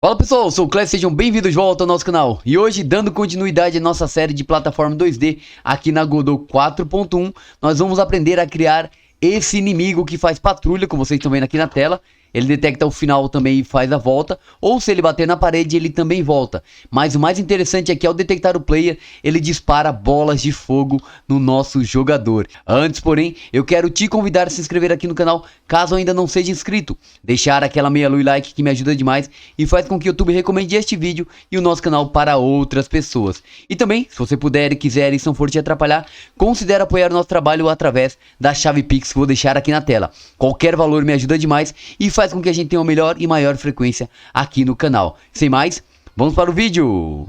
Fala pessoal, eu sou o Clécio, sejam bem-vindos de volta ao nosso canal. E hoje, dando continuidade à nossa série de plataforma 2D aqui na Godot 4.1, nós vamos aprender a criar esse inimigo que faz patrulha, como vocês estão vendo aqui na tela. Ele detecta o final também e faz a volta, ou se ele bater na parede, ele também volta. Mas o mais interessante é que ao detectar o player, ele dispara bolas de fogo no nosso jogador. Antes, porém, eu quero te convidar a se inscrever aqui no canal, caso ainda não seja inscrito. Deixar aquela meia luz like que me ajuda demais e faz com que o YouTube recomende este vídeo e o nosso canal para outras pessoas. E também, se você puder e quiser e não for te atrapalhar, considere apoiar o nosso trabalho através da chave Pix que vou deixar aqui na tela. Qualquer valor me ajuda demais e faz com que a gente tenha uma melhor e maior frequência aqui no canal. Sem mais, vamos para o vídeo!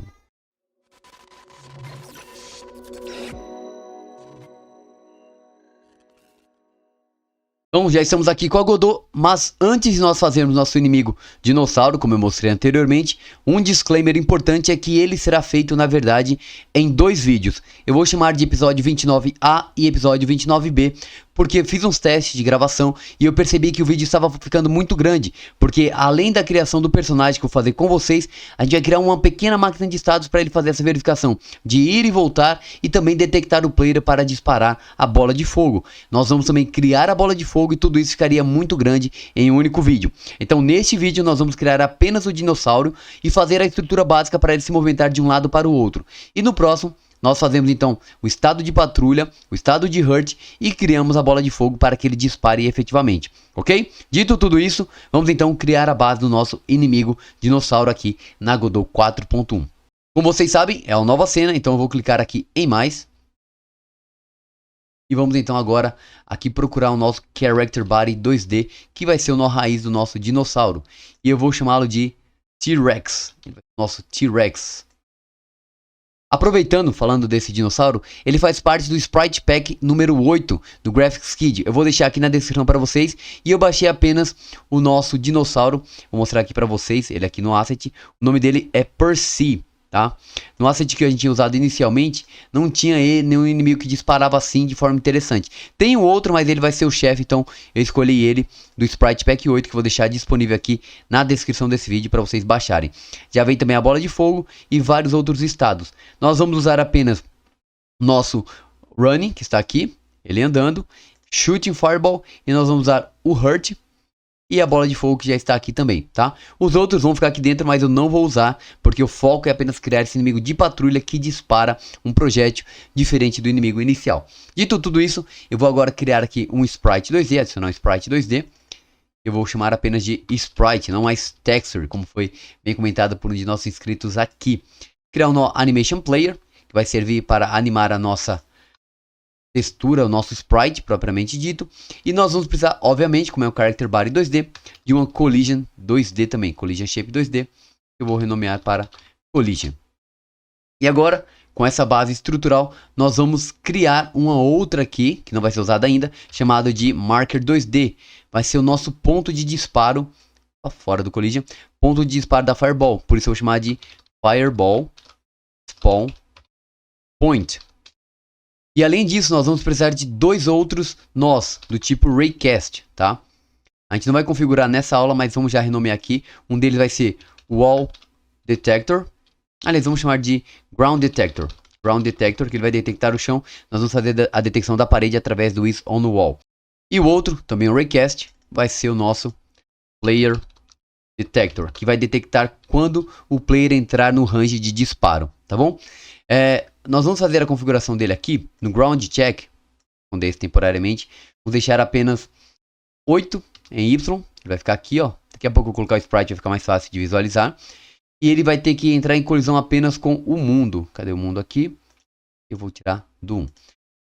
Então já estamos aqui com a Godot, mas antes de nós fazermos nosso inimigo dinossauro, como eu mostrei anteriormente, um disclaimer importante é que ele será feito na verdade em dois vídeos. Eu vou chamar de episódio 29A e episódio 29B, porque fiz uns testes de gravação e eu percebi que o vídeo estava ficando muito grande, porque além da criação do personagem que eu vou fazer com vocês, a gente vai criar uma pequena máquina de estados para ele fazer essa verificação de ir e voltar e também detectar o player para disparar a bola de fogo. Nós vamos também criar a bola de fogo e tudo isso ficaria muito grande em um único vídeo. Então neste vídeo nós vamos criar apenas o dinossauro e fazer a estrutura básica para ele se movimentar de um lado para o outro. E no próximo nós fazemos então o estado de patrulha, o estado de hurt e criamos a bola de fogo para que ele dispare efetivamente, ok? Dito tudo isso, vamos então criar a base do nosso inimigo dinossauro aqui na Godot 4.1. Como vocês sabem, é uma nova cena, então eu vou clicar aqui em mais. E vamos então agora aqui procurar o nosso Character Body 2D, que vai ser o nó raiz do nosso dinossauro. E eu vou chamá-lo de T-Rex, nosso T-Rex. Aproveitando, falando desse dinossauro, ele faz parte do Sprite Pack número 8 do Graphics Kit. Eu vou deixar aqui na descrição para vocês. E eu baixei apenas o nosso dinossauro. Vou mostrar aqui para vocês, ele aqui no asset. O nome dele é Percy, tá? No asset que a gente tinha usado inicialmente, não tinha nenhum inimigo que disparava assim de forma interessante. Tem um outro, mas ele vai ser o chefe, então eu escolhi ele do Sprite Pack 8, que eu vou deixar disponível aqui na descrição desse vídeo para vocês baixarem. Já vem também a bola de fogo e vários outros estados. Nós vamos usar apenas nosso Running, que está aqui, ele andando, Shooting Fireball, e nós vamos usar o Hurt e a bola de fogo que já está aqui também, tá? Os outros vão ficar aqui dentro, mas eu não vou usar, porque o foco é apenas criar esse inimigo de patrulha que dispara um projétil diferente do inimigo inicial. Dito tudo isso, eu vou agora criar aqui um Sprite 2D, adicionar um Sprite 2D. Eu vou chamar apenas de Sprite, não mais Texture, como foi bem comentado por um de nossos inscritos aqui. Criar um Animation Player, que vai servir para animar a nossa textura, o nosso sprite propriamente dito. E nós vamos precisar, obviamente, como é um Character Body 2D, de uma Collision 2D também, Collision Shape 2D, que eu vou renomear para Collision. E agora, com essa base estrutural, nós vamos criar uma outra aqui, que não vai ser usada ainda, chamada de Marker 2D. Vai ser o nosso ponto de disparo, fora do Collision, ponto de disparo da Fireball. Por isso eu vou chamar de Fireball Spawn Point. E além disso, nós vamos precisar de dois outros nós, do tipo Raycast, tá? A gente não vai configurar nessa aula, mas vamos já renomear aqui. Um deles vai ser Wall Detector. Aliás, vamos chamar de Ground Detector. Ground Detector, que ele vai detectar o chão. Nós vamos fazer a detecção da parede através do Is on Wall. E o outro, também o Raycast, vai ser o nosso Player Detector, que vai detectar quando o player entrar no range de disparo, tá bom? Nós vamos fazer a configuração dele aqui no Ground Check, esconder esse temporariamente. Vamos deixar apenas 8 em Y, ele vai ficar aqui, ó. Daqui a pouco eu vou colocar o sprite, vai ficar mais fácil de visualizar. E ele vai ter que entrar em colisão apenas com o mundo. Cadê o mundo aqui? Eu vou tirar do 1.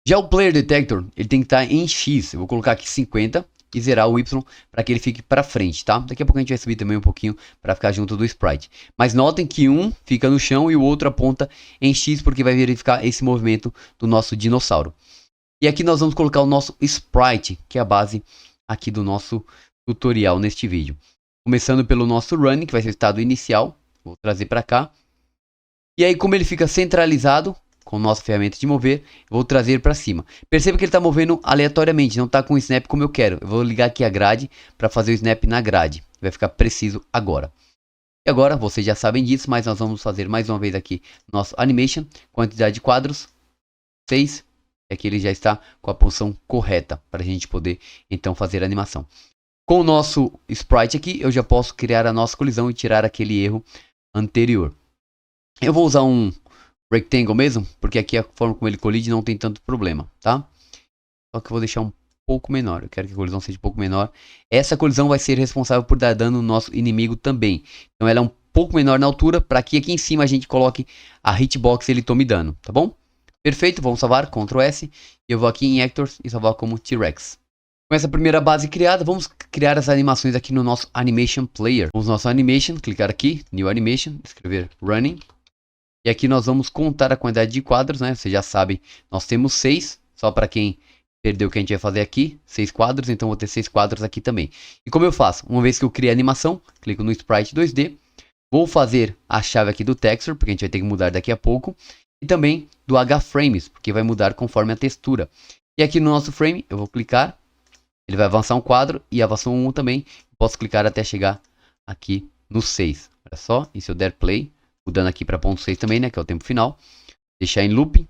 Já o Player Detector, ele tem que estar em X. Eu vou colocar aqui 50 e zerar o Y para que ele fique para frente, tá? Daqui a pouco a gente vai subir também um pouquinho para ficar junto do sprite. Mas notem que um fica no chão e o outro aponta em X, porque vai verificar esse movimento do nosso dinossauro. E aqui nós vamos colocar o nosso sprite, que é a base aqui do nosso tutorial neste vídeo. Começando pelo nosso Running, que vai ser o estado inicial. Vou trazer para cá. E aí, como ele fica centralizado com nossa ferramenta de mover, eu vou trazer para cima. Perceba que ele está movendo aleatoriamente, não está com o snap como eu quero. Eu vou ligar aqui a grade para fazer o snap na grade. Vai ficar preciso agora. E agora, vocês já sabem disso, mas nós vamos fazer mais uma vez aqui nosso animation, quantidade de quadros, 6. E aqui ele já está com a posição correta, para a gente poder então fazer a animação. Com o nosso sprite aqui, eu já posso criar a nossa colisão e tirar aquele erro anterior. Eu vou usar um rectangle mesmo, porque aqui a forma como ele colide não tem tanto problema, tá? Só que eu vou deixar um pouco menor, eu quero que a colisão seja um pouco menor. Essa colisão vai ser responsável por dar dano no nosso inimigo também. Então ela é um pouco menor na altura, para que aqui em cima a gente coloque a hitbox e ele tome dano, tá bom? Perfeito, vamos salvar, Ctrl S, e eu vou aqui em Actors e salvar como T-Rex. Com essa primeira base criada, vamos criar as animações aqui no nosso Animation Player. Vamos no nosso Animation, clicar aqui, New Animation, escrever Running. E aqui nós vamos contar a quantidade de quadros, né? Vocês já sabem, nós temos 6, só para quem perdeu o que a gente vai fazer aqui, 6 quadros, então vou ter 6 quadros aqui também. E como eu faço? Uma vez que eu criei a animação, clico no Sprite 2D, vou fazer a chave aqui do Texture, porque a gente vai ter que mudar daqui a pouco, e também do H-Frames, porque vai mudar conforme a textura. E aqui no nosso frame, eu vou clicar. Ele vai avançar um quadro e avançou um também. Posso clicar até chegar aqui no 6. Olha só, e se eu der play, mudando aqui para ponto 6 também, né, que é o tempo final. Deixar em loop.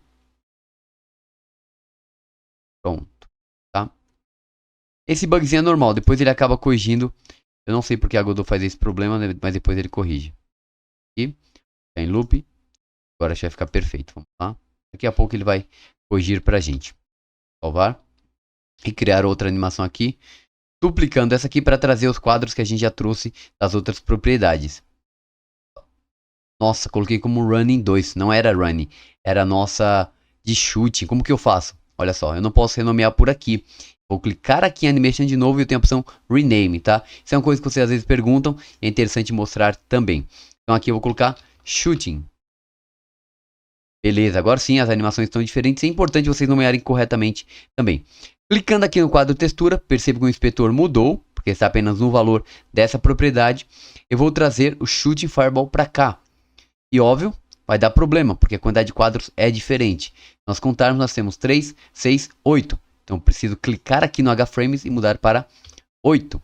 Pronto, tá? Esse bugzinho é normal, depois ele acaba corrigindo. Eu não sei porque a Godot faz esse problema, né, mas depois ele corrige. Aqui, tá em loop. Agora já vai ficar perfeito, vamos lá. Daqui a pouco ele vai corrigir pra gente. Salvar. E criar outra animação aqui, duplicando essa aqui para trazer os quadros que a gente já trouxe das outras propriedades. Nossa, coloquei como running 2, não era running, era nossa de chute. Como que eu faço? Olha só, eu não posso renomear por aqui. Vou clicar aqui em animation de novo e eu tenho a opção rename, tá? Isso é uma coisa que vocês às vezes perguntam e é interessante mostrar também. Então aqui eu vou colocar shooting. Beleza, agora sim as animações estão diferentes, é importante vocês nomearem corretamente também. Clicando aqui no quadro textura, percebo que o inspetor mudou, porque está apenas no valor dessa propriedade. Eu vou trazer o Shooting Fireball para cá. E óbvio, vai dar problema, porque a quantidade de quadros é diferente. Nós contarmos, nós temos 3, 6, 8. Então preciso clicar aqui no H-Frames e mudar para 8.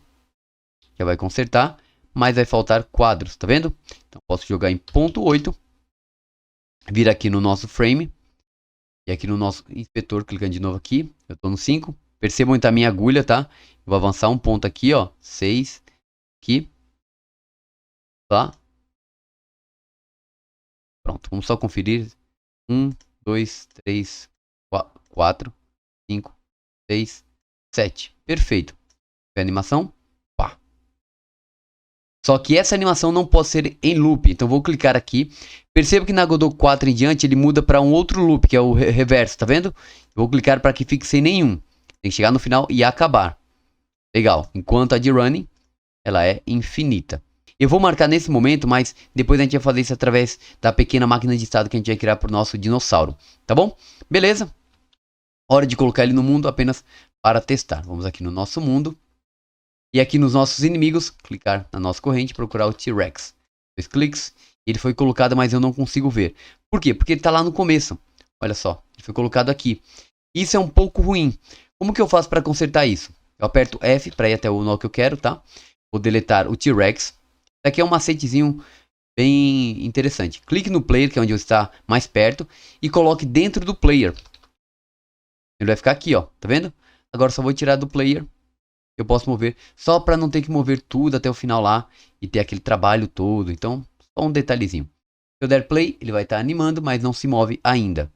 Já vai consertar, mas vai faltar quadros, tá vendo? Então posso jogar em ponto 8. Vir aqui no nosso frame. E aqui no nosso inspetor, clicando de novo aqui, eu estou no 5. Percebam então a minha agulha, tá? Eu vou avançar um ponto aqui, ó. 6. Aqui. Tá? Pronto, vamos só conferir. 1, 2, 3, 4, 5, 6, 7. Perfeito. A animação. Pá. Só que essa animação não pode ser em loop. Então vou clicar aqui. Perceba que na Godot 4 em diante ele muda para um outro loop, que é o reverso, tá vendo? Vou clicar para que fique sem nenhum. Tem que chegar no final e acabar. Legal. Enquanto a de running, ela é infinita. Eu vou marcar nesse momento, mas depois a gente vai fazer isso através da pequena máquina de estado que a gente vai criar para o nosso dinossauro. Tá bom? Beleza? Hora de colocar ele no mundo apenas para testar. Vamos aqui no nosso mundo. E aqui nos nossos inimigos, clicar na nossa corrente e procurar o T-Rex. 2 cliques. Ele foi colocado, mas eu não consigo ver. Por quê? Porque ele está lá no começo. Olha só, ele foi colocado aqui. Isso é um pouco ruim. Como que eu faço para consertar isso? Eu aperto F para ir até o nó que eu quero, tá? Vou deletar o T-Rex. Isso aqui é um macetezinho bem interessante. Clique no player, que é onde está mais perto, e coloque dentro do player. Ele vai ficar aqui, ó. Tá vendo? Agora só vou tirar do player. Eu posso mover, só para não ter que mover tudo até o final lá e ter aquele trabalho todo. Então, só um detalhezinho. Se eu der play, ele vai estar animando, mas não se move ainda.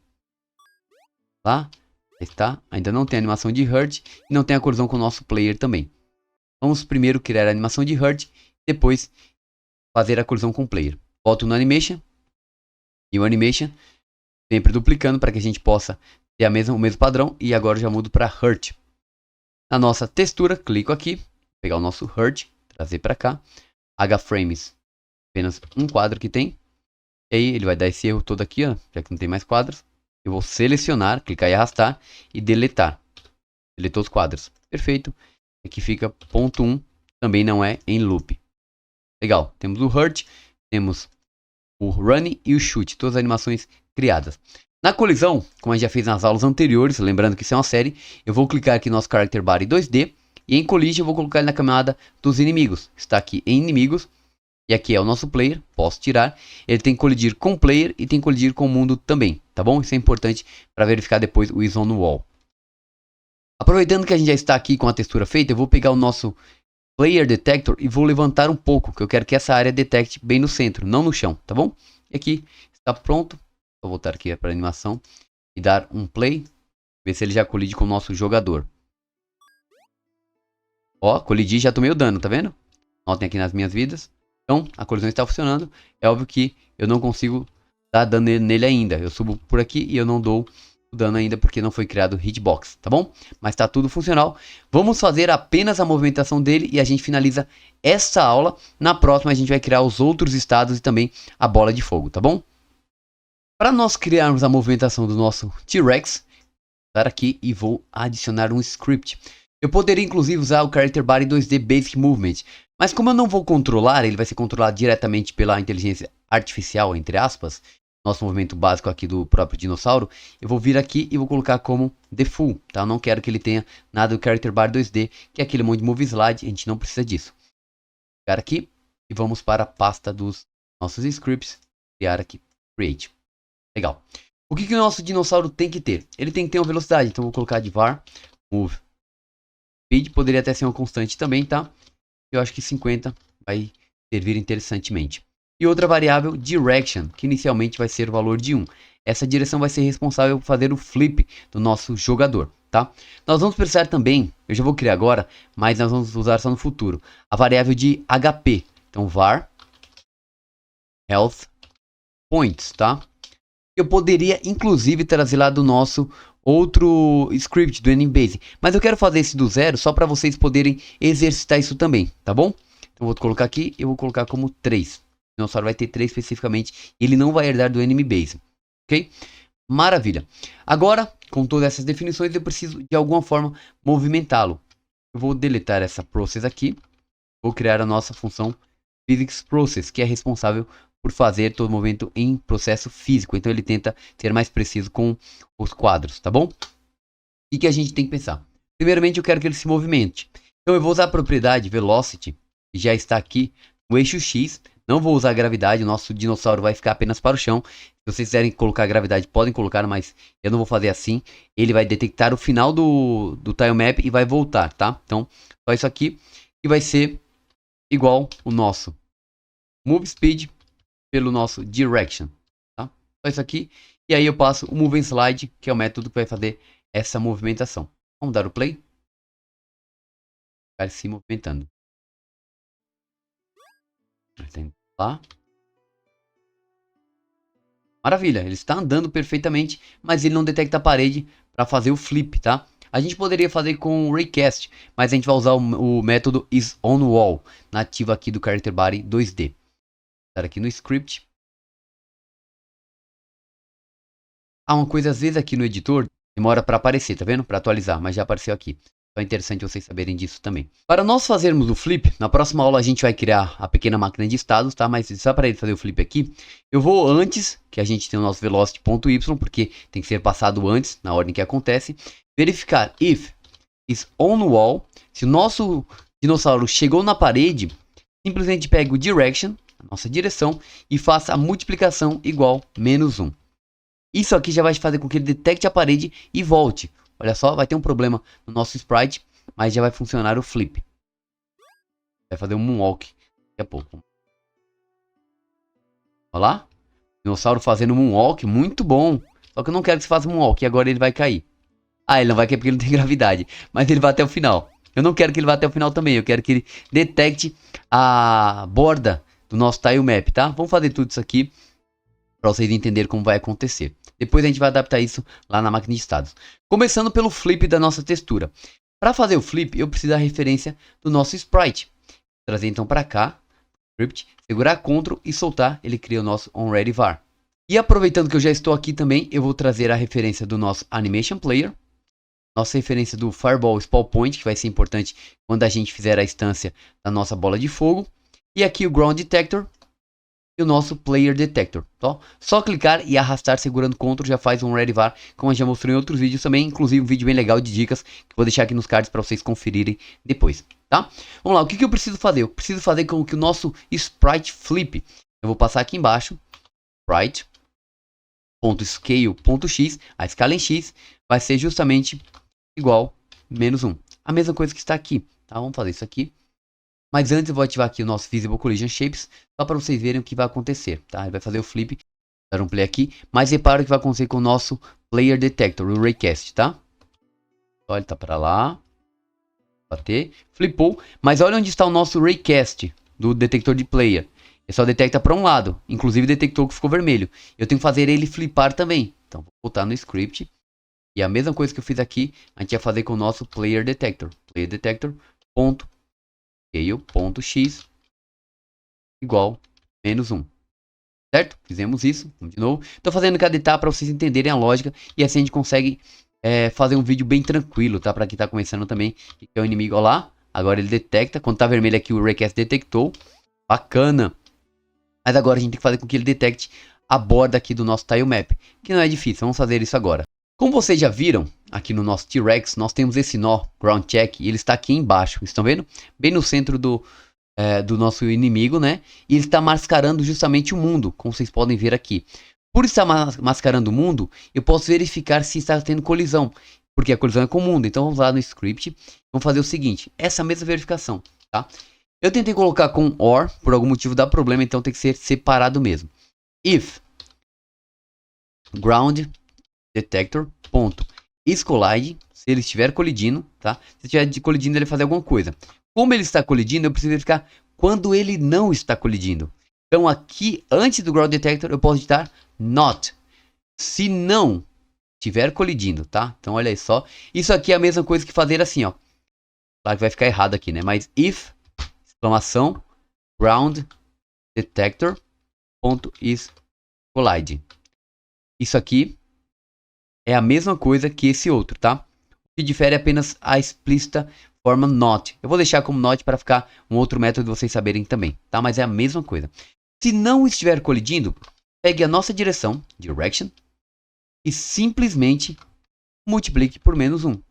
Lá, está. Ainda não tem animação de HUD e não tem a colisão com o nosso player também. Vamos primeiro criar a animação de HUD, depois fazer a colisão com o player. Volto no Animation. E o Animation, sempre duplicando para que a gente possa ter o mesmo padrão. E agora eu já mudo para HUD. Na nossa textura, clico aqui, pegar o nosso HUD, trazer para cá. H-Frames, apenas um quadro que tem. E aí ele vai dar esse erro todo aqui, ó, já que não tem mais quadros. Eu vou selecionar, clicar e arrastar e deletar. Deletou os quadros. Perfeito. Aqui fica ponto 1, também não é em loop. Legal, temos o HUD, temos o Running e o Shoot, todas as animações criadas. Na colisão, como a gente já fez nas aulas anteriores, lembrando que isso é uma série, eu vou clicar aqui no nosso Character Body 2D e em Collision eu vou colocar ele na camada dos inimigos. Está aqui em inimigos E aqui é o nosso player, posso tirar. Ele tem que colidir com o player e tem que colidir com o mundo também, tá bom? Isso é importante para verificar depois o is on wall. Aproveitando que a gente já está aqui com a textura feita, eu vou pegar o nosso player detector e vou levantar um pouco, que eu quero que essa área detecte bem no centro, não no chão, tá bom? E aqui está pronto. Vou voltar aqui para a animação e dar um play, ver se ele já colide com o nosso jogador. Ó, colidi, já tomei o dano, tá vendo? Notem aqui nas minhas vidas. Então, a colisão está funcionando. É óbvio que eu não consigo dar dano nele ainda. Eu subo por aqui e eu não dou o dano ainda porque não foi criado hitbox, tá bom? Mas está tudo funcional. Vamos fazer apenas a movimentação dele e a gente finaliza essa aula. Na próxima a gente vai criar os outros estados e também a bola de fogo, tá bom? Para nós criarmos a movimentação do nosso T-Rex, vou dar aqui e vou adicionar um script. Eu poderia inclusive usar o Character Body 2D Basic Movement, mas como eu não vou controlar, ele vai ser controlado diretamente pela inteligência artificial, entre aspas, nosso movimento básico aqui do próprio dinossauro, eu vou vir aqui e vou colocar como default, tá? Eu não quero que ele tenha nada do Character Body 2D, que é aquele monte de Move Slide, a gente não precisa disso. Vou pegar aqui e vamos para a pasta dos nossos scripts, criar aqui, Create. Legal. O que o nosso dinossauro tem que ter? Ele tem que ter uma velocidade, então eu vou colocar de var, move speed, poderia até ser uma constante também, tá? Eu acho que 50 vai servir interessantemente. E outra variável, direction, que inicialmente vai ser o valor de 1. Essa direção vai ser responsável por fazer o flip do nosso jogador, tá? Nós vamos precisar também, eu já vou criar agora, mas nós vamos usar só no futuro, a variável de HP. Então var health points, tá? Eu poderia inclusive trazer lá do nosso outro script do NBase, mas eu quero fazer esse do zero só para vocês poderem exercitar isso também, tá bom? Então vou colocar aqui, eu vou colocar como 3. O dinossauro vai ter 3 especificamente, ele não vai herdar do NBase, ok? Maravilha. Agora, com todas essas definições, eu preciso de alguma forma movimentá-lo. Eu vou deletar essa process aqui, vou criar a nossa função physics process, que é responsável por fazer todo o movimento em processo físico. Então ele tenta ser mais preciso com os quadros, tá bom? O que a gente tem que pensar? Primeiramente eu quero que ele se movimente. Então eu vou usar a propriedade velocity, que já está aqui no eixo X. Não vou usar a gravidade, o nosso dinossauro vai ficar apenas para o chão. Se vocês quiserem colocar a gravidade, podem colocar, mas eu não vou fazer assim. Ele vai detectar o final do tile map e vai voltar, tá? Então só isso aqui, que vai ser igual o nosso move speed pelo nosso direction, tá? Só isso aqui. E aí eu passo o move and slide, que é o método que vai fazer essa movimentação. Vamos dar o play. Ficar se movimentando. Lá. Maravilha, ele está andando perfeitamente, mas ele não detecta a parede para fazer o flip, tá? A gente poderia fazer com o Raycast, mas a gente vai usar o método isOnWall, nativo aqui do Character Body 2D. Aqui no script. Uma coisa às vezes aqui no editor demora para aparecer, tá vendo? Para atualizar, mas já apareceu aqui. Então é interessante vocês saberem disso também. Para nós fazermos o flip, na próxima aula a gente vai criar a pequena máquina de estados, tá? Mas só para ele fazer o flip aqui, eu vou antes, que a gente tem o nosso velocity.y, porque tem que ser passado antes, na ordem que acontece, verificar if is on wall. Se o nosso dinossauro chegou na parede, simplesmente pega o direction, a nossa direção, e faça a multiplicação igual -1. Isso aqui já vai fazer com que ele detecte a parede e volte. Olha só, vai ter um problema no nosso sprite, mas já vai funcionar o flip. Vai fazer um moonwalk daqui a pouco. Olha lá. Dinossauro fazendo moonwalk, muito bom. Só que eu não quero que você faça moonwalk, e agora ele vai cair. Ele não vai cair porque ele não tem gravidade, mas ele vai até o final. Eu não quero que ele vá até o final também, eu quero que ele detecte a borda do nosso tile map, tá? Vamos fazer tudo isso aqui para vocês entenderem como vai acontecer. Depois a gente vai adaptar isso lá na máquina de estados. Começando pelo flip da nossa textura. Para fazer o flip, eu preciso da referência do nosso sprite. Vou trazer então para cá, script, segurar Ctrl e soltar, ele cria o nosso onReadyVar. E aproveitando que eu já estou aqui também, eu vou trazer a referência do nosso Animation Player. Nossa referência do Fireball Spawn Point, que vai ser importante quando a gente fizer a instância da nossa bola de fogo. E aqui o Ground Detector. e o nosso Player Detector, tá? Só clicar e arrastar segurando Ctrl já faz um Ready VAR, como eu já mostrei em outros vídeos também, inclusive um vídeo bem legal de dicas, que vou deixar aqui nos cards para vocês conferirem depois, tá? Vamos lá, o que eu preciso fazer? Eu preciso fazer com que o nosso Sprite Flip, eu vou passar aqui embaixo, Sprite.scale.x, a escala em x, vai ser justamente igual -1. A mesma coisa que está aqui, tá? Vamos fazer isso aqui. Mas antes eu vou ativar aqui o nosso Visible Collision Shapes, só para vocês verem o que vai acontecer, tá? Ele vai fazer o flip, dar um play aqui, mas repara o que vai acontecer com o nosso Player Detector, o Raycast, tá? Olha, ele tá para lá, bater, flipou, mas olha onde está o nosso Raycast do detector de player. Ele só detecta para um lado, inclusive detectou que ficou vermelho. Eu tenho que fazer ele flipar também, então vou voltar no script. E a mesma coisa que eu fiz aqui, a gente vai fazer com o nosso Player Detector, Scale.x igual -1, certo? Fizemos isso, vamos de novo. Estou fazendo cada etapa para vocês entenderem a lógica e assim a gente consegue fazer um vídeo bem tranquilo, tá? Para quem está começando também, que é o inimigo, ó lá. Agora ele detecta, quando tá vermelho aqui o Raycast detectou, bacana. Mas agora a gente tem que fazer com que ele detecte a borda aqui do nosso tile map, que não é difícil, vamos fazer isso agora. Como vocês já viram, aqui no nosso T-Rex, nós temos esse nó Ground Check e ele está aqui embaixo, estão vendo? Bem no centro do nosso inimigo, né? E ele está mascarando justamente o mundo, como vocês podem ver aqui. Por estar mascarando o mundo, eu posso verificar se está tendo colisão, porque a colisão é com o mundo. Então vamos lá no script, vamos fazer o seguinte, essa mesma verificação, tá? Eu tentei colocar com OR, por algum motivo dá problema, então tem que ser separado mesmo. If ground detector.isCollide, se ele estiver colidindo, tá? Se estiver colidindo, ele vai fazer alguma coisa. Como ele está colidindo, eu preciso verificar quando ele não está colidindo. Então aqui, antes do ground detector, eu posso digitar not. Se não estiver colidindo, tá? Então olha aí só. Isso aqui é a mesma coisa que fazer assim, ó. Claro que vai ficar errado aqui, né? Mas if, exclamação, ground detector.isCollide. Isso aqui é a mesma coisa que esse outro, tá? O que difere é apenas a explícita forma not. Eu vou deixar como not para ficar um outro método de vocês saberem também, tá? Mas é a mesma coisa. Se não estiver colidindo, pegue a nossa direção, direction, e simplesmente multiplique por -1.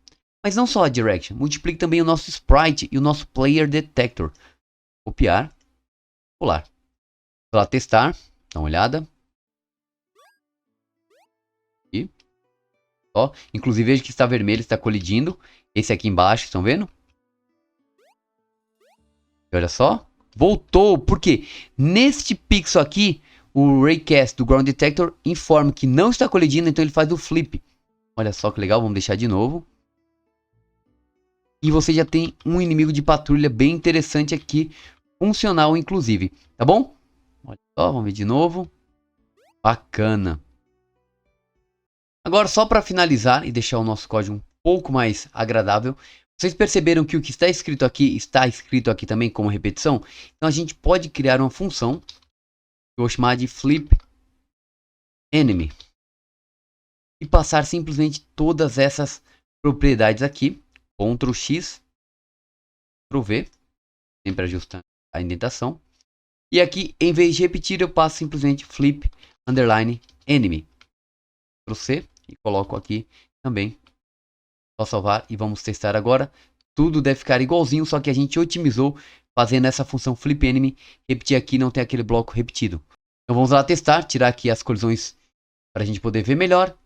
Mas não só a direction, multiplique também o nosso sprite e o nosso player detector. Copiar, colar. Vou lá testar, dá uma olhada. E ó, inclusive veja que está vermelho, está colidindo. Esse aqui embaixo, estão vendo? E olha só, voltou, porque neste pixel aqui, o Raycast do Ground Detector informa que não está colidindo, então ele faz o flip. Olha só que legal, vamos deixar de novo. E você já tem um inimigo de patrulha bem interessante aqui, funcional inclusive, tá bom? Olha só, vamos ver de novo. Bacana. Agora, só para finalizar e deixar o nosso código um pouco mais agradável, vocês perceberam que o que está escrito aqui também como repetição? Então a gente pode criar uma função que eu vou chamar de flip enemy e passar simplesmente todas essas propriedades aqui, Ctrl X, Ctrl V, sempre ajustando a indentação. E aqui, em vez de repetir, eu passo simplesmente flip underline enemy. Ctrl C e coloco aqui também. Só salvar e vamos testar agora. Tudo deve ficar igualzinho, só que a gente otimizou fazendo essa função flip enemy. Repetir aqui, não tem aquele bloco repetido. Então vamos lá testar, tirar aqui as colisões para a gente poder ver melhor.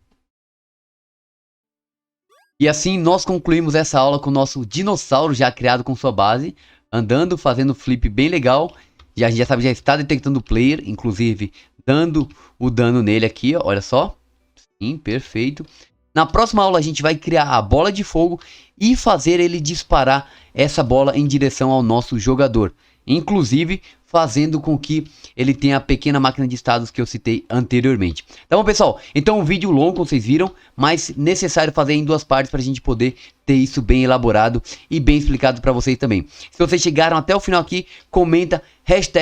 E assim nós concluímos essa aula com o nosso dinossauro já criado com sua base, andando, fazendo flip bem legal. E a gente já sabe, já está detectando o player, inclusive dando o dano nele aqui, ó, olha só. Sim, perfeito. Na próxima aula a gente vai criar a bola de fogo e fazer ele disparar essa bola em direção ao nosso jogador. Inclusive fazendo com que ele tenha a pequena máquina de estados que eu citei anteriormente. Tá bom, pessoal? Então um vídeo longo, como vocês viram, mas necessário fazer em duas partes para a gente poder ter isso bem elaborado e bem explicado para vocês também. Se vocês chegaram até o final aqui, comenta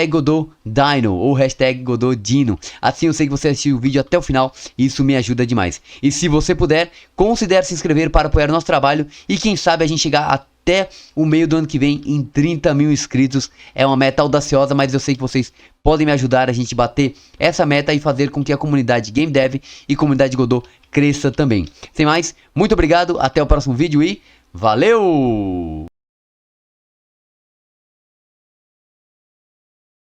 #GodotDino ou #GodotDino. Assim eu sei que você assistiu o vídeo até o final e isso me ajuda demais. E se você puder, considere se inscrever para apoiar o nosso trabalho e quem sabe a gente chegar até até o meio do ano que vem em 30 mil inscritos. É uma meta audaciosa, mas eu sei que vocês podem me ajudar a gente bater essa meta e fazer com que a comunidade Game Dev e comunidade Godot cresça também. Sem mais, muito obrigado, até o próximo vídeo e valeu!